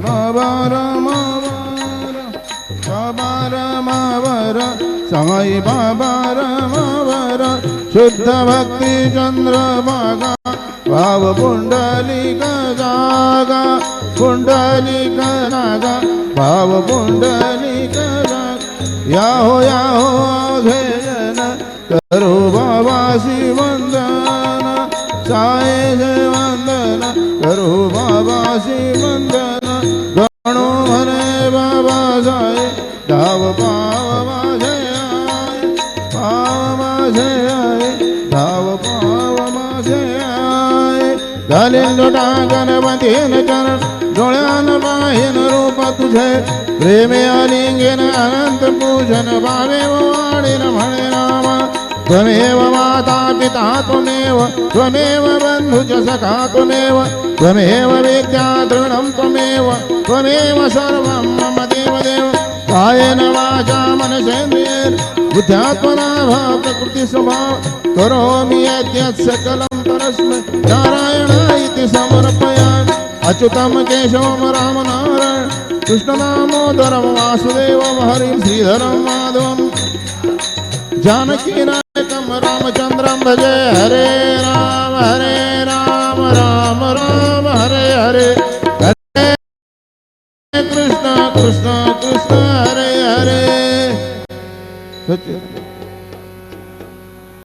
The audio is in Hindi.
बाबा रमावर बाबा रमावर साई बाबा रमावर शुद्ध भक्ति चंद्रभागा भाव पुंडलिक जागा पुंडलिक नागा भाव पुंडलिक जागा याहो घेजन करो बाबासी वंदन साई जय वंदन करो बाबासी वंदन गणो मने बाबा साई धाव पाव माझे आए पाव माझे आए धाव पाव माझे आए घालीन लोटा गणपतीन चरण डोळ्यान पाहिन रूप तुझे प्रेमे अलिंगेन अनंत पूजन भावे वाणीन म्हणे राम त्वमेव माता पिता त्वमेव त्वमेव बंधु च सखा त्वमेव त्वमेव विद्या द्रविणं त्वमेव सर्वं मम देवदेव कायेन वाचा मनसेन्द्रियेण बुद्ध्यात्मना वा प्रकृति स्वभाव करोमि यद्यत् सकलं परस्मै नारायणाय समर्पयामि अच्युतं केशवं रामनारायण कृष्णदामोदरं वासुदेवं हरिं श्रीधरं माधवं जानकीनायकं रामचन्द्रं भजे हरे राम राम राम हरे हरे हरे कृष्ण कृष्ण कृष्ण हरे हरे